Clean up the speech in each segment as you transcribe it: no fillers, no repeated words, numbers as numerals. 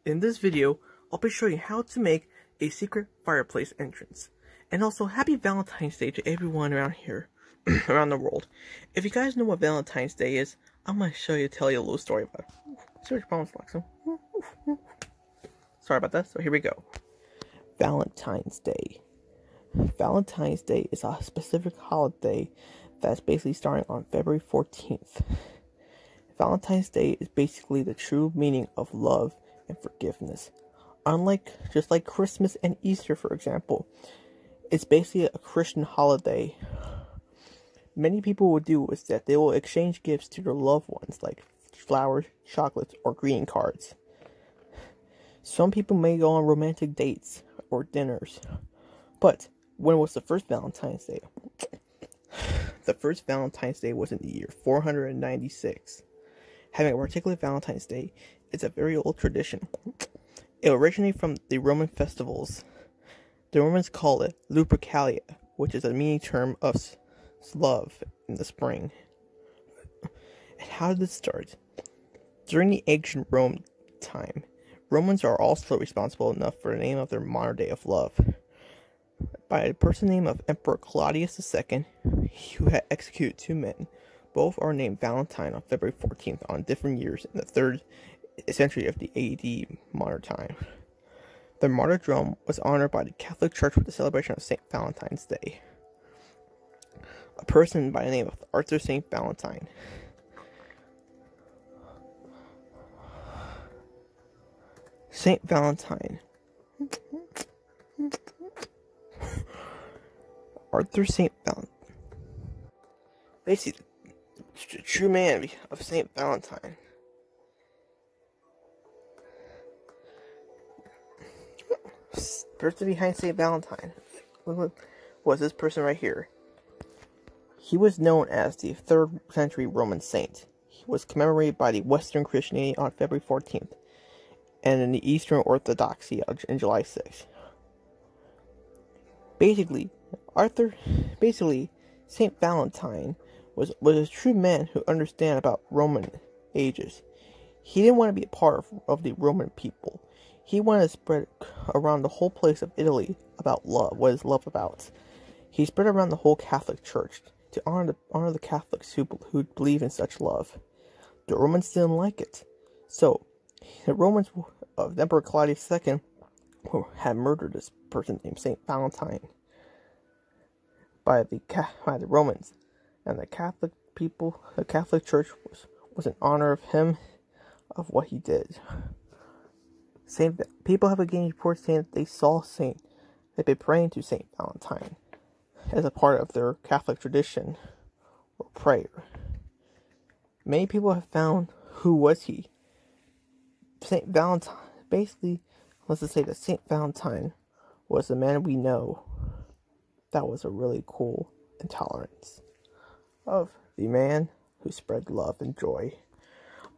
In this video, I'll be showing you how to make a secret fireplace entrance. And also, happy Valentine's Day to everyone around here, around the world. If you guys know what Valentine's Day is, I'm going to tell you a little story about it. Sorry about that, so here we go. Valentine's Day. Valentine's Day is a specific holiday that's basically starting on February 14th. Valentine's Day is basically the true meaning of love and forgiveness. Just like Christmas and Easter, for example, it's basically a Christian holiday. Many people will do is that they will exchange gifts to their loved ones, like flowers, chocolates, or greeting cards. Some people may go on romantic dates or dinners. But when was the first Valentine's Day? The first Valentine's Day was in the year 496. Having a particular Valentine's Day is a very old tradition. It originated from the Roman festivals. The Romans called it Lupercalia, which is a meaning term of love in the spring. And how did this start? During the ancient Rome time, Romans are also responsible enough for the name of their modern day of love by a person named of Emperor Claudius II, who had executed two men. Both are named Valentine on February 14th on different years in the 3rd century of the AD modern time. Their martyrdom was honored by the Catholic Church with the celebration of St. Valentine's Day. A person by the name of Arthur St. Valentine. St. Valentine. Arthur St. Valentine. Basically, the true man of St. Valentine. Person behind St. Valentine was this person right here. He was known as the 3rd century Roman saint. He was commemorated by the Western Christianity on February 14th, and in the Eastern Orthodoxy on July 6th. Basically, St. Valentine was a true man who understood about Roman ages. He didn't want to be a part of the Roman people. He wanted to spread around the whole place of Italy about love. What is love about? He spread around the whole Catholic Church to honor the Catholics who believe in such love. The Romans didn't like it, so the Romans of Emperor Claudius II had murdered this person named St. Valentine by the Romans, and the Catholic people, the Catholic Church was in honor of him, of what he did. People have again reports saying that they've been praying to St. Valentine as a part of their Catholic tradition or prayer. Many people have found who was he. St. Valentine, basically, let's just say that St. Valentine was the man we know that was a really cool intolerance of the man who spread love and joy.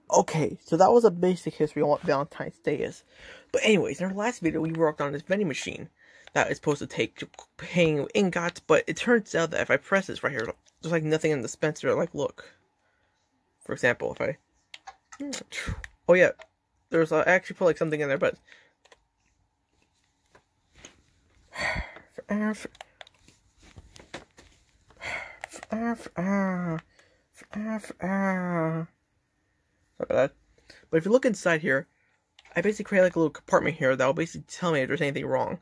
Okay, so that was a basic history on what Valentine's Day is. But anyways, in our last video, we worked on this vending machine that is supposed to take paying ingots, but it turns out that if I press this right here, there's like nothing in the dispenser. Like, look. For example, if I... Oh yeah, there's I actually put like something in there, but... Sorry about that. But if you look inside here, I basically create like a little compartment here that will basically tell me if there's anything wrong.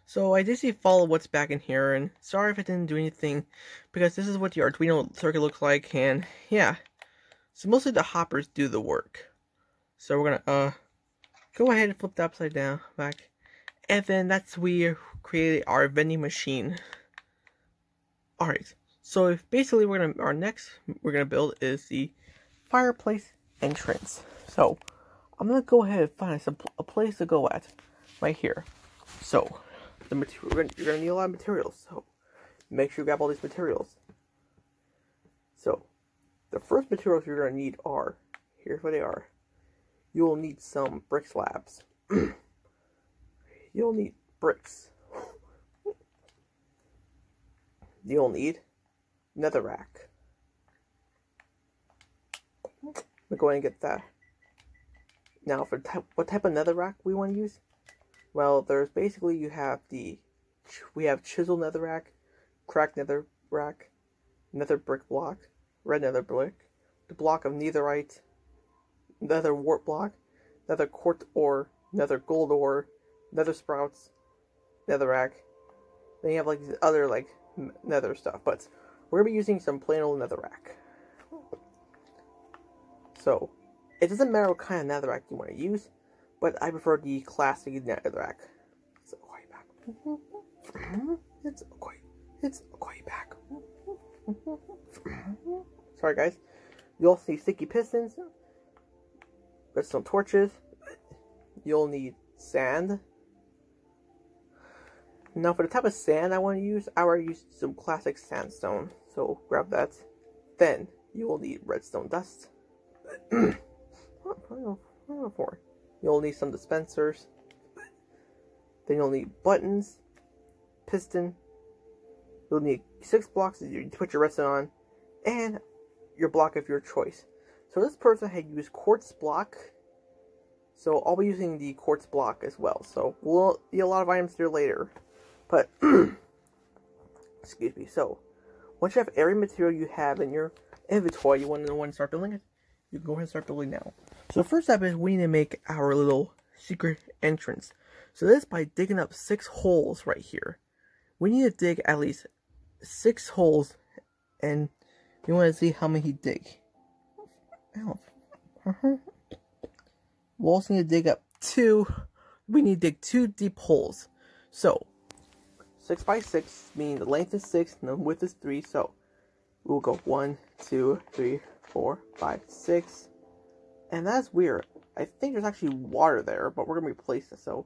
So I basically follow what's back in here, and sorry if I didn't do anything, because this is what the Arduino circuit looks like, and yeah. So mostly the hoppers do the work. So we're gonna go ahead and flip that upside down, back. And then we created our vending machine. Alright, so basically our next we're gonna build is the fireplace entrance. So I'm gonna go ahead and find a place to go at right here. So you're gonna need a lot of materials, so make sure you grab all these materials. So the first materials you're gonna need are, here's what they are. You'll need some brick slabs. You'll need bricks. You'll need netherrack. We're going to get that. Now, for what type of netherrack we want to use? Well, there's basically we have chisel netherrack, cracked netherrack, nether brick block, red nether brick, the block of netherite, nether wart block, nether quartz ore, nether gold ore, nether sprouts, netherrack. Then you have like these other like nether stuff, but we're gonna be using some plain old netherrack. So it doesn't matter what kind of netherrack you want to use, but I prefer the classic netherrack. It's a quiet back. It's a quiet back. Sorry guys. You'll also need sticky pistons, redstone torches. You'll need sand. Now for the type of sand I want to use, I already used some classic sandstone, so grab that. Then you will need redstone dust. You'll need some dispensers. Then you'll need buttons, piston. You'll need 6 blocks to put your redstone on, and your block of your choice. So this person had used quartz block, so I'll be using the quartz block as well. So we'll need a lot of items here later, but excuse me. So once you have every material you have in your inventory, you want to start building it. You can go ahead and start building now. So the first step is we need to make our little secret entrance. So this by digging up 6 holes right here. We need to dig at least 6 holes, and you want to see how many he dig. We'll also need to dig up 2. We need to dig 2 deep holes. So 6 by 6 meaning the length is 6 and the width is 3. So we'll go 1, 2, 3, 4, 5, 6. And that's weird. I think there's actually water there, but we're gonna replace it. So,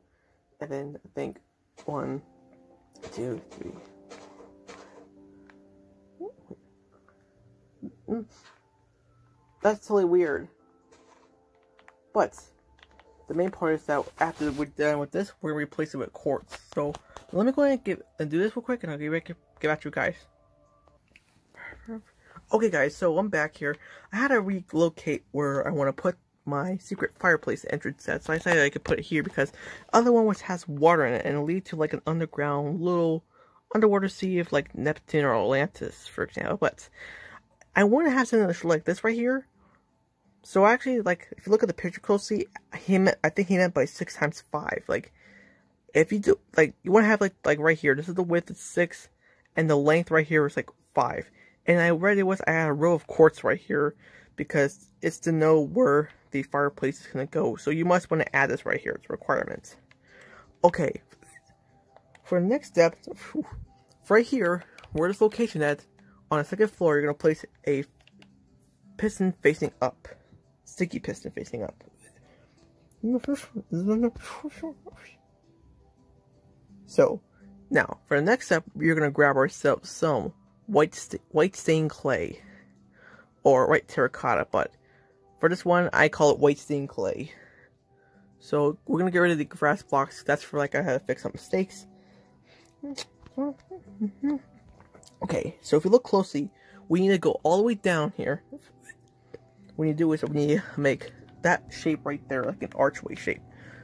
and then I think 1, 2, 3. That's totally weird. But the main part is that after we're done with this, we're gonna replace it with quartz. So let me go ahead and do this real quick, and I'll get back to you guys. Okay guys, so I'm back here. I had to relocate where I want to put my secret fireplace entrance at, so I decided I could put it here because the other one which has water in it, and it'll lead to like an underground little underwater sea of like Neptune or Atlantis, for example. But I want to have something like this right here. So actually, like, if you look at the picture closely, I think he meant by 6 times 5. Like, if you do, like, you want to have like right here, this is the width, it's 6, and the length right here is like 5. And I had a row of quartz right here because it's to know where the fireplace is going to go. So you must want to add this right here. It's a requirement. Okay. For the next step, right here, where this location at, on the 2nd floor, you're going to place a piston facing up. Sticky piston facing up. So, now, for the next step, you're going to grab ourselves some white stained clay, or white terracotta, but for this one I call it white stained clay. So we're gonna get rid of the grass blocks. That's for like I had to fix some mistakes. Okay, so if you look closely, we need to go all the way down here. What we need to do is we need to make that shape right there, like an archway shape.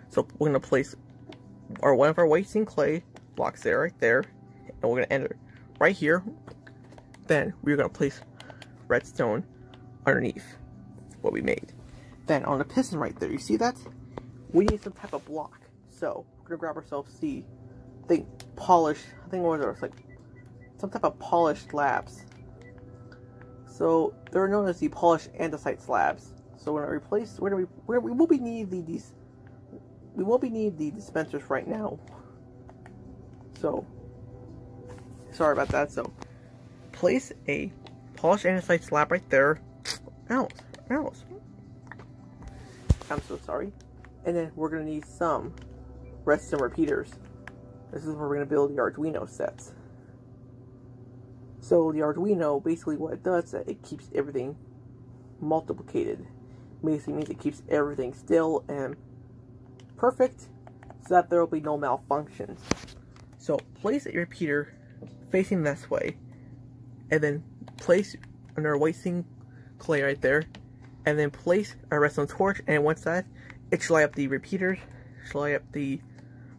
So we're gonna place one of our white stained clay blocks there, right there, and we're gonna enter right here. Then we're going to place redstone underneath what we made. Then on the piston right there, you see that? We need some type of block. So we're going to grab ourselves polished, I think what was it, like some type of polished slabs. So they're known as the polished andesite slabs. So we're going to replace, we won't be needing the dispensers right now. So sorry about that. So place a polished andesite slab right there. Ouch. I'm so sorry. And then we're going to need some redstone repeaters. This is where we're going to build the Arduino sets. So the Arduino, basically what it does, it keeps everything multiplicated. Basically means it keeps everything still and perfect, so that there will be no malfunctions. So place a repeater facing this way, and then place another white stained clay right there, and then place a redstone torch, and once that it should light up the repeaters, should light up the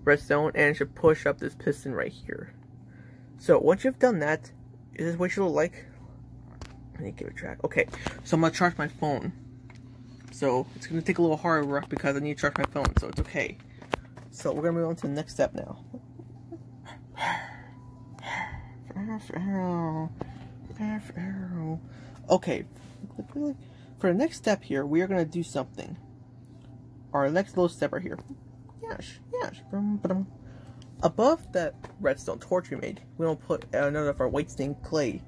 redstone, and it should push up this piston right here. So once you've done that, is this what you look like? Let me give it a track. Okay, so I'm gonna charge my phone. So it's gonna take a little harder work because I need to charge my phone, so it's okay. So we're gonna move on to the next step now. Okay, for the next step here, we are gonna do something. Our next little step right here. Yes. Above that redstone torch we made, we will put another of our white stained clay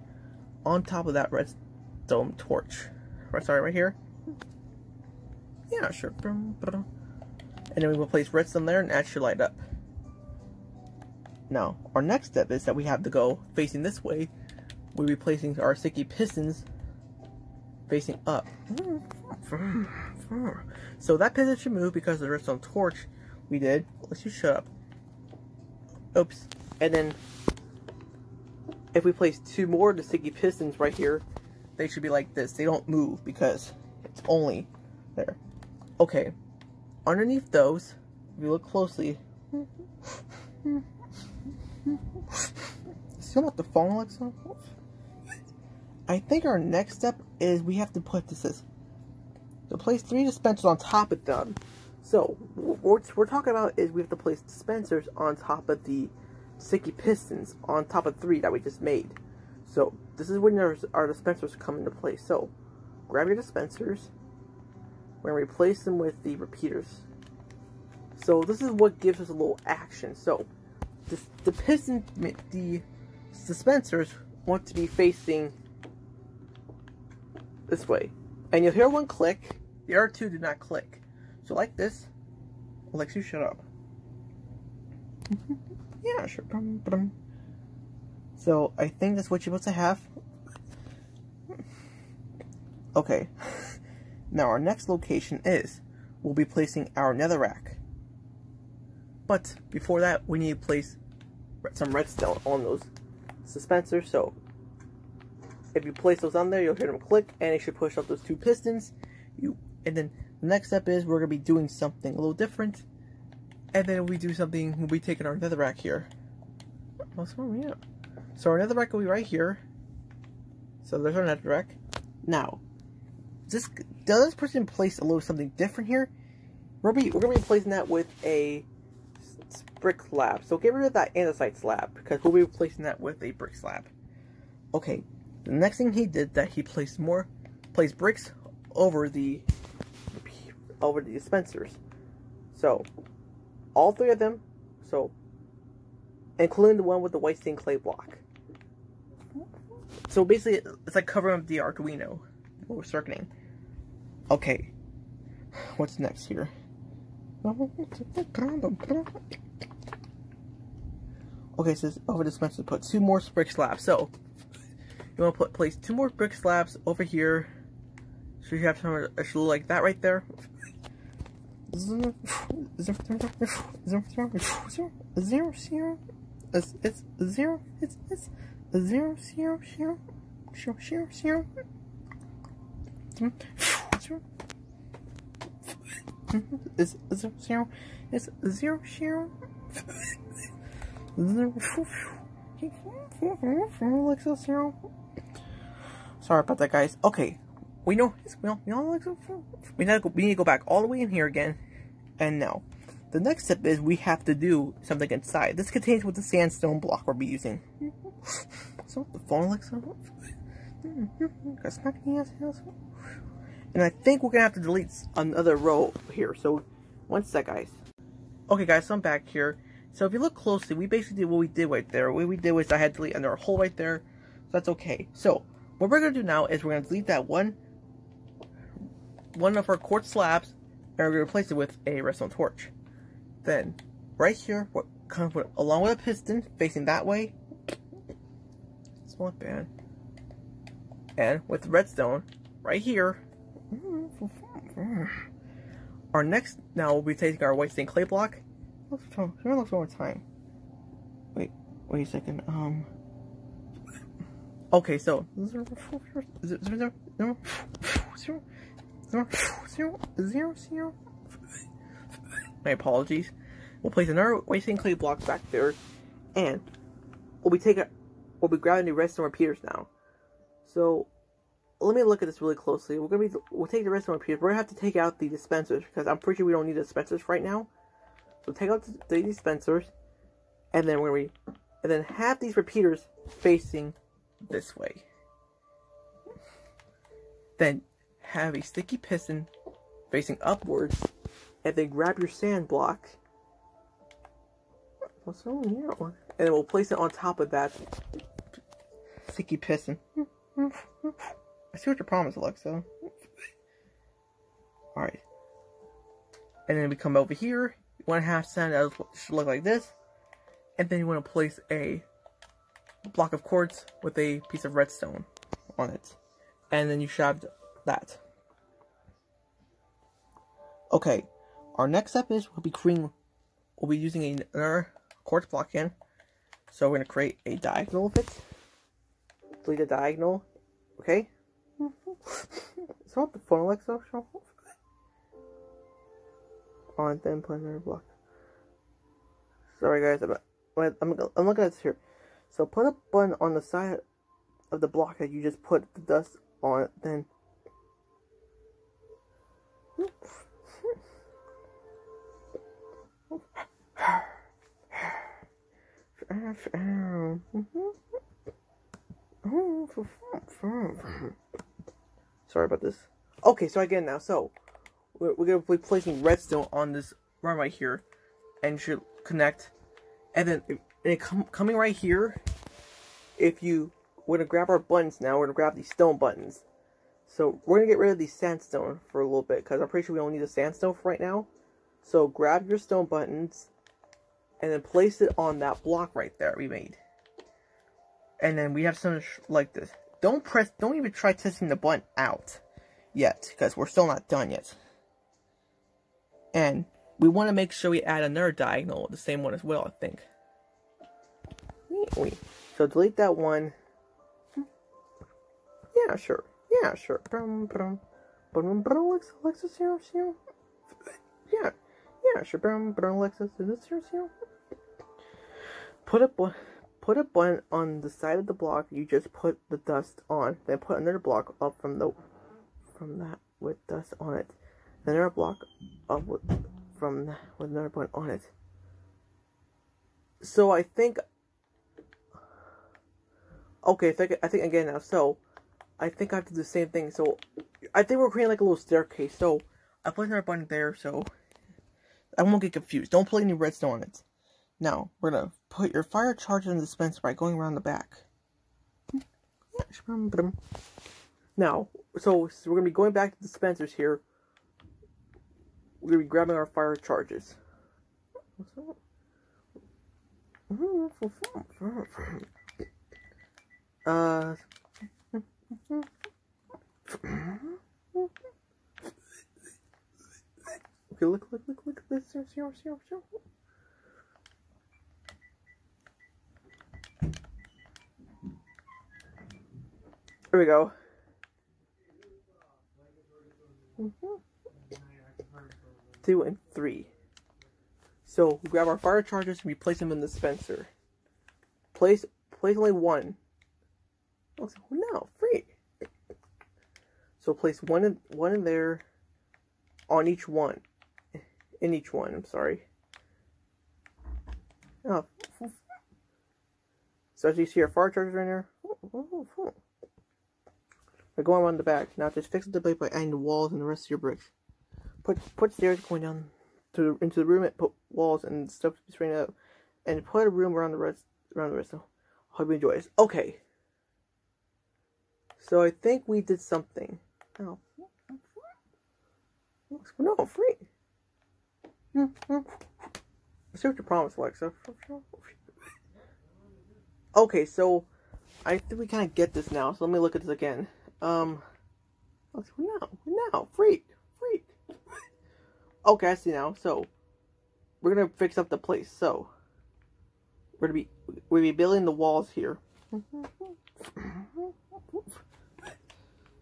on top of that redstone torch. Right here. Yeah, sure. And then we will place redstone there, and that should light up. Now, our next step is that we have to go facing this way. We'll be placing our sticky pistons facing up. So that piston should move because of the redstone torch we did. Let's just shut up. Oops. And then, if we place 2 more of the sticky pistons right here, they should be like this. They don't move because it's only there. Okay. Underneath those, if you look closely, see what the phone looks like? I think our next step is we have to put to place 3 dispensers on top of them. So what we're talking about is we have to place dispensers on top of the sticky pistons on top of 3 that we just made. So this is when our dispensers come into place. So grab your dispensers. We're going to replace them with the repeaters. So this is what gives us a little action. So the dispensers want to be facing this way. And you'll hear one click. The other 2 do not click. So like this. Alexia, shut up. Yeah, sure. So I think that's what you're supposed to have. Okay. Now our next location is, we'll be placing our netherrack. But before that, we need to place some redstone on those dispensers. So if you place those on there, you'll hear them click, and it should push up those 2 pistons. And then the next step is we're gonna be doing something a little different. And then we do something. We'll be taking our netherrack here. What's wrong with you? So our netherrack will be right here. So there's our netherrack. Now, does this person place a little something different here? We're gonna be replacing that with a brick slab. So get rid of that andesite slab because we'll be replacing that with a brick slab. Okay. The next thing he did that he placed bricks over the dispensers. So all 3 of them. So including the one with the white stained clay block. So basically, it's like covering up the arduino what we're circuiting. Okay, what's next here? Okay, so over this dispenser, put 2 more brick slabs. So you want to place 2 more brick slabs over here. So you have something that should look like that right there. It's 0, 0. Sorry about that, guys. Okay, we need to go back all the way in here again. And now, the next step is we have to do something inside. This contains what the sandstone block we'll be using. So the phone looks up. And I think we're gonna have to delete another row here. So one sec, guys. Okay, guys, so I'm back here. So if you look closely, we basically did what we did right there. What we did was I had to delete another hole right there. So that's okay. So what we're gonna do now is we're gonna delete that one of our quartz slabs, and we're gonna replace it with a redstone torch. Then right here, what comes with, along with a piston facing that way. It's not bad. And with redstone right here. Our next, now we'll be taking our white stained clay block. Let's one more time. Wait a second. Okay, so My apologies. We'll place another wasting clay block back there, and we'll be grabbing the redstone repeaters now. So let me look at this really closely. We'll take the redstone repeaters. We're gonna have to take out the dispensers because I'm pretty sure we don't need the dispensers right now. So take out the dispensers, and then have these repeaters facing this way. Then have a sticky piston facing upwards, and then grab your sand block. What's wrong here? And then we'll place it on top of that sticky piston. I see what your problem is, Alexa. Alright. And then we come over here. You want to have sand that should look like this. And then you want to place a block of quartz with a piece of redstone on it. And then you should have that. Okay. Our next step is we'll be using another quartz block again. So we're going to create a diagonal of it. Delete the diagonal. Okay. It's not the phone, Alexa. On, then put another block. Sorry, guys. I'm looking at this here. So put a button on the side of the block that you just put the dust on it. Then. Sorry about this. Okay, so again now, so we're gonna be placing redstone on this run right here, and it should connect. And then coming right here, we're gonna grab our buttons now. We're gonna grab these stone buttons. So we're gonna get rid of the sandstone for a little bit because I'm pretty sure we don't need the sandstone for right now. So grab your stone buttons, and then place it on that block right there we made. And then we have something like this. Don't even try testing the button out yet, because we're still not done yet. And we want to make sure we add another diagonal, the same one as well, I think. So delete that one. Yeah, sure. Yeah, sure. Yeah, sure. Alexis, is this yours here? Put a button on the side of the block you just put the dust on. Then put another block up from that with dust on it. Then another block up with another button on it. So I think. Okay, I think again now. So I think I have to do the same thing. So I think we're creating like a little staircase. So I put another button there so I won't get confused. Don't put any redstone on it. Now, we're going to put your fire charger in the dispenser by going around the back. Now, so we're going to be going back to the dispensers here. We're going to be grabbing our fire charges. Okay, look at this. There we go. 2 and 3. So we grab our fire chargers and we place them in the dispenser. Place only one. Oh, no, free. So place one in there on each one. In each one, I'm sorry. Oh. So as you see our fire chargers right there. We're going around the back. Now just fix the blade by adding the walls and the rest of your bricks. Put stairs going down into the room and put walls and stuff to be straightened out. And put a room around the rest. So hope you enjoy this. Okay. So I think we did something. Oh. No, free. See what your promise, Alexa. Okay, so I think we kind of get this now. So let me look at this again. No, freak. Okay, I see now. So we're gonna fix up the place. So we'll be building the walls here.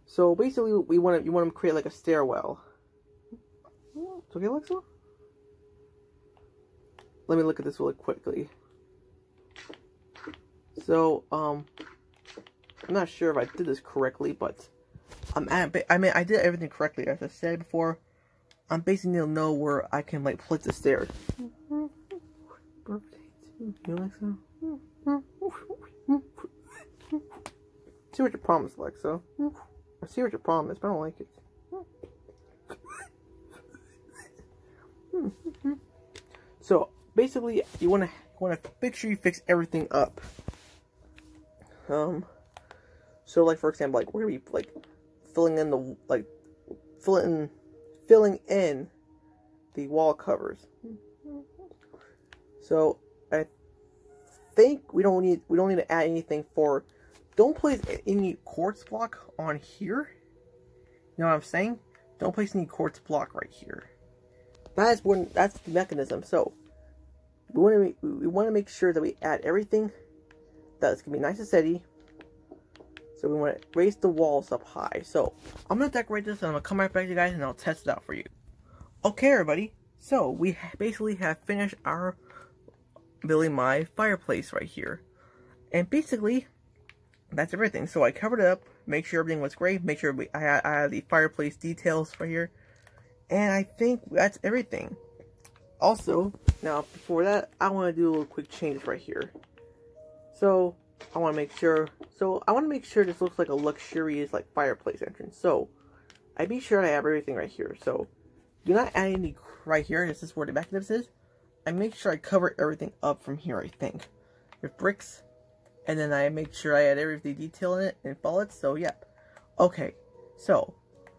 So basically, you want to create like a stairwell. It's okay, Alexa? let me look at this really quickly. So, I'm not sure if I did this correctly, but I did everything correctly. As I said before, I'm basically need to know where I can like place the stairs. Birthday to Alexa. See what your problem is, Alexa. I see what your problem is, but I don't like it. So basically, you want to make sure you fix everything up. So like for example, like we're gonna be like filling in the wall covers. So I think we don't need to add anything for. Don't place any quartz block on here. You know what I'm saying? Don't place any quartz block right here. That's the mechanism. So we want to make sure that we add everything that's gonna be nice and steady. So we want to raise the walls up high. So I'm gonna decorate this, and I'm gonna come right back to you guys, and I'll test it out for you. Okay, everybody. So we basically have finished our building my fireplace right here, and basically that's everything. So I covered it up, make sure everything was great, make sure I had the fireplace details right here, and I think that's everything. Also, now before that, I want to do a little quick change right here. So I want to make sure. This looks like a luxurious like fireplace entrance. So I be sure I have everything right here. So do not add any right here. This is where the mechanism is. I make sure I cover everything up from here. I think with bricks, and then I make sure I add every detail in it and follow it. So yep. Okay. So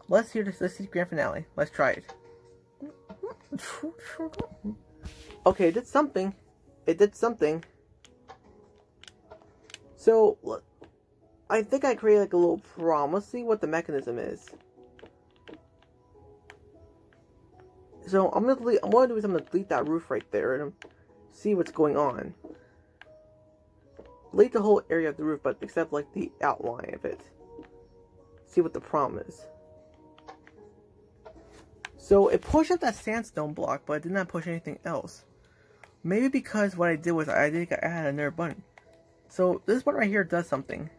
let's hear this. Let's see the grand finale. Let's try it. Okay, it did something. It did something. So, look, I think I created like a little problem. Let's see what the mechanism is. So I'm gonna do is I'm gonna delete that roof right there and see what's going on. Delete the whole area of the roof, but except like the outline of it. See what the problem is. So it pushed up that sandstone block, but it did not push anything else. Maybe because what I did was I had another button. So this one right here does something.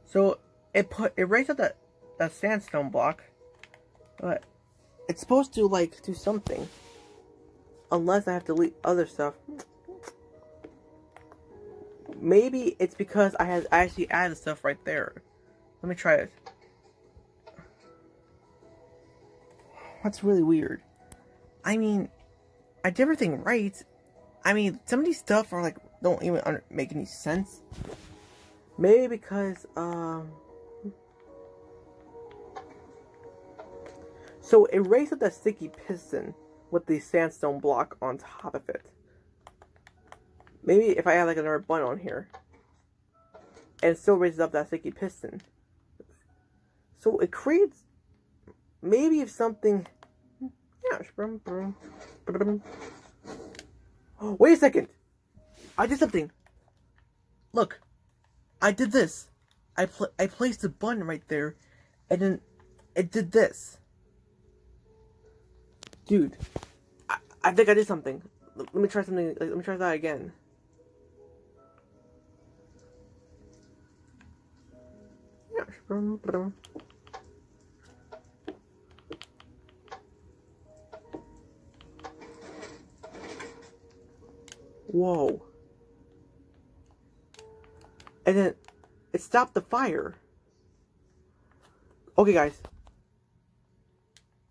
So it raised up that sandstone block, but it's supposed to like do something. Unless I have to delete other stuff. Maybe it's because I actually added stuff right there. Let me try it. That's really weird. I mean, I did everything right. I mean, some of these stuff are like, don't even make any sense. Maybe because, so it raised up that sticky piston with the sandstone block on top of it. Maybe if I add like another button on here, and it still raises up that sticky piston. So it creates, maybe if something, oh, wait a second! I did something! Look! I did this! I placed a button right there, and then it did this. Dude, I think I did something. Let me try something, let me try that again. Whoa. And then it stopped the fire. Okay, guys.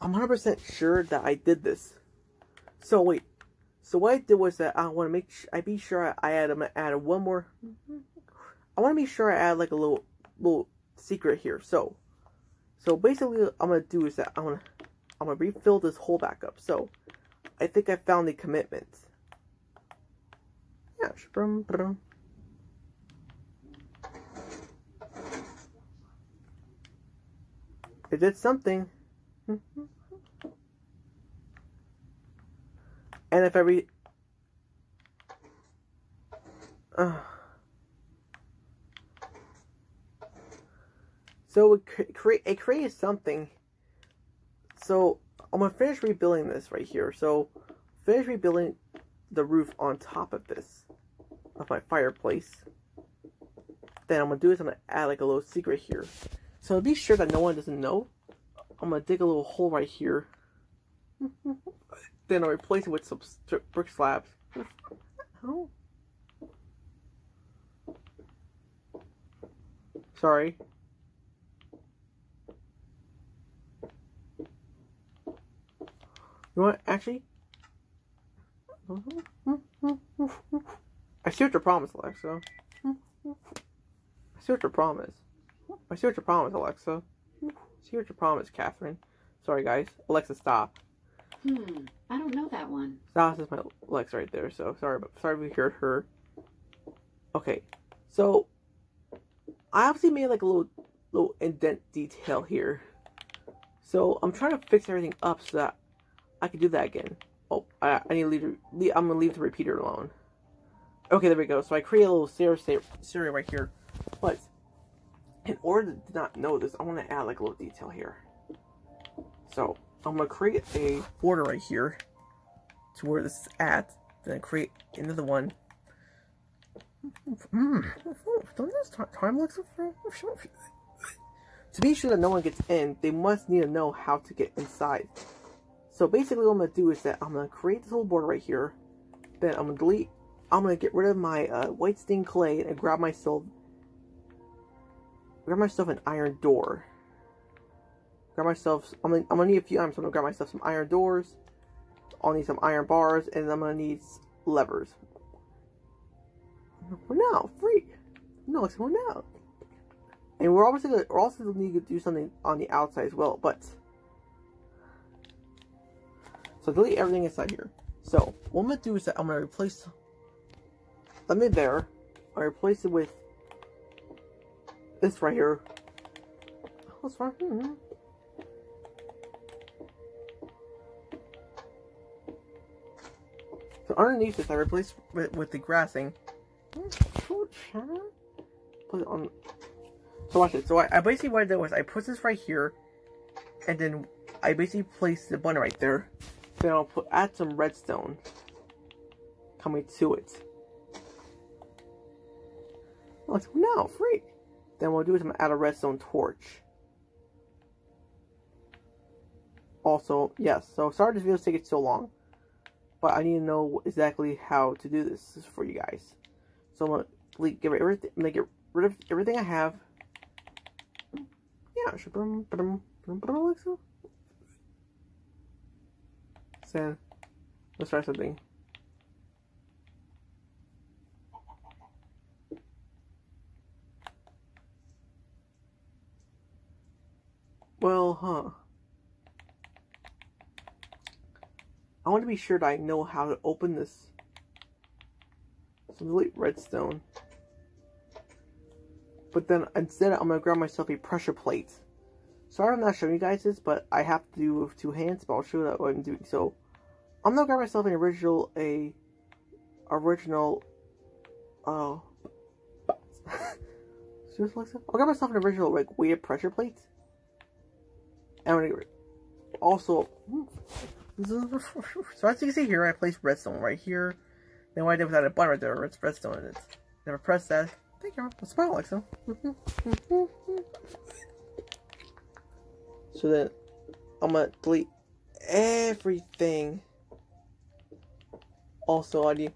I'm 100% sure that I did this. So wait. So what I did was that I want to make sure, be sure I add one more. I want to make sure I add like a little secret here. So basically what I'm gonna do is that I'm gonna refill this hole back up. So I think I found the commitment. Yeah. It did something. And if every so it created something. So I'm gonna finish rebuilding this right here. So, finish rebuilding the roof on top of this, of my fireplace. Then I'm gonna do is I'm gonna add like a little secret here. So to be sure that no one doesn't know, I'm gonna dig a little hole right here. Then I'll replace it with some brick slabs. Oh. Sorry. You know what? Actually, I see what your problem is, Alexa. I see what your problem is. I see what your problem is, Alexa. I see what your problem is, Catherine. Sorry, guys. Alexa, stop. I don't know that one. That is my Alexa right there. So sorry we heard her. Okay, so I obviously made like a little indent detail here. So I'm trying to fix everything up so that I can do that again. Oh, I need to leave. I'm gonna leave the repeater alone. Okay, there we go. So I create a little Siri right here. But in order to not know this, I want to add like a little detail here. So I'm gonna create a border right here to where this is at. Then create another one. Don't this time Alexa? To be sure that no one gets in, they must need to know how to get inside. So basically what I'm going to do is that I'm going to create this little border right here. Then I'm going to delete. I'm going to get rid of my white stained clay and grab myself an iron door. I'm going to need a few items. I'm going to grab myself some iron doors. I'll need some iron bars. And I'm going to need levers. For now, free. No, it's for now. And we're also going to need to do something on the outside as well. But so delete everything inside here. So what I'm gonna do is that I'm gonna replace them in there. I replace it with this right here. What's wrong here? So underneath this, I replace with the grassing. Put it on. So watch it. So I basically what I did was I put this right here, and then I basically placed the button right there. Then I'll add some redstone coming to it. Oh, it's now free. Then what we'll do is I'm gonna add a redstone torch. Also, yes. So sorry this video is taking so long, but I need to know exactly how to do this for you guys. So I'm gonna get rid of everything I have. Yeah, I should put them like so. Then let's try something. Well, I want to be sure that I know how to open this. So delete redstone. But then instead I'm going to grab myself a pressure plate. Sorry I'm not showing you guys this, but I have to do with two hands, but I'll show you what I'm doing. So I'm going to grab myself an original, I'll grab myself an original, like, weighted pressure plate. And I'm going to also, so as you can see here, I placed redstone right here. Then what I did was add a button right there, redstone in it. Never press that. Thank you. Smile, Alexa. So then, I'm going to delete everything. Also, I need...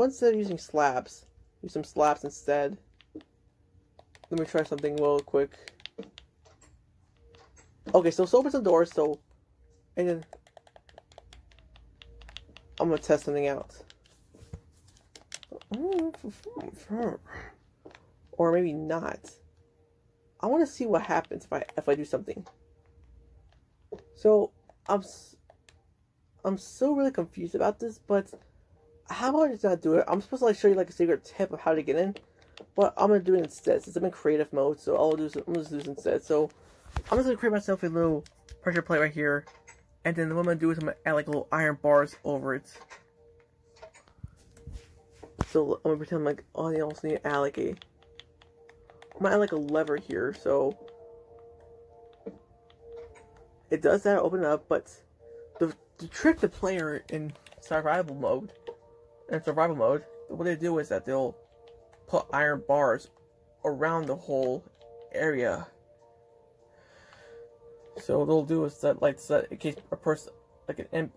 instead of using slabs, use some slabs instead. Let me try something real quick. Okay, so let's open some doors, and then I'm gonna test something out. Or maybe not. I want to see what happens if I do something. So I'm so really confused about this, but how about I just not do it? I'm supposed to like show you like a secret tip of how to get in, but I'm gonna do it instead since I'm in creative mode. So I'm gonna just do this instead. So I'm just gonna create myself a little pressure plate right here, and then what I'm gonna do is I'm gonna add like little iron bars over it. So I'm gonna pretend like, oh, they also need to add like a, I'm gonna add like a lever here, so it does that, open it up, but the trick the player in survival mode, what they do is that they'll put iron bars around the whole area. So what they'll do is that, like, in case a person,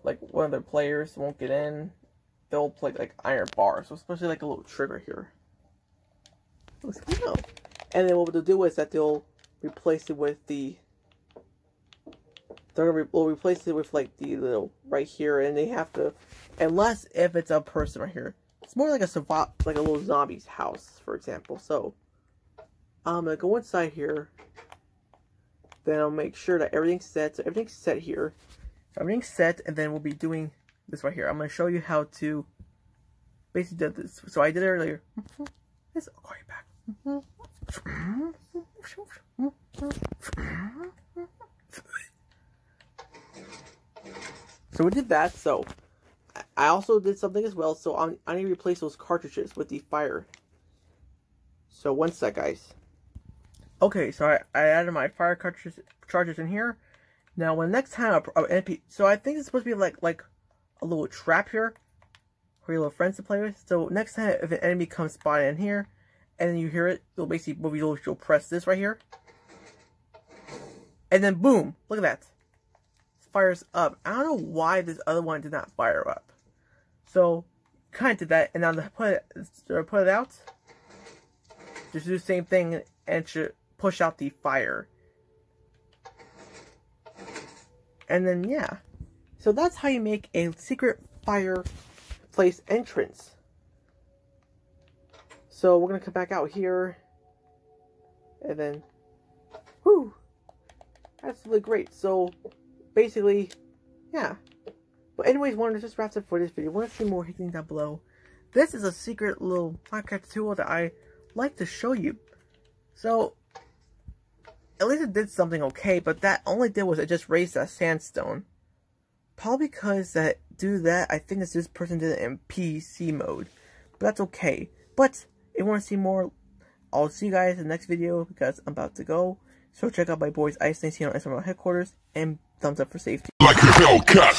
like one of their players won't get in, they'll play like iron bars. So especially like a little trigger here. And then what they'll do is that they'll replace it with the. We'll replace it with like the little right here, and they have to, unless if it's a person right here. It's more like a little zombie's house, for example. So I'm gonna go inside here. Then I'll make sure that everything's set. So everything's set here. Everything's set, and then we'll be doing this right here. I'm gonna show you how to basically do this. So I did it earlier. I'll call you back. So we did that. So I also did something as well. So I need to replace those cartridges with the fire. So one sec, guys. Okay, so I added my fire cartridges in here. Now, when next time so I think it's supposed to be like a little trap here for your little friends to play with. So next time if an enemy comes spotted in here, and then you hear it, you'll basically you'll press this right here, and then boom! Look at that, it fires up. I don't know why this other one did not fire up. So kind of did that, and now to put it out, just do the same thing and should push out the fire. And then, yeah. So that's how you make a secret fireplace entrance. So we're going to come back out here. And then, whoo! That's really great. So, basically, yeah. But anyways, wanted to just wrap up for this video. Want to see more, hit me down below. This is a secret little Minecraft tool that I like to show you. So, at least it did something okay, but that only did was it just raised that sandstone. Probably because due to that, I think this person did it in PC mode. But that's okay. But if you want to see more, I'll see you guys in the next video because I'm about to go. So check out my boys Ice Things here on SML headquarters, and thumbs up for safety. Like a Hellcat.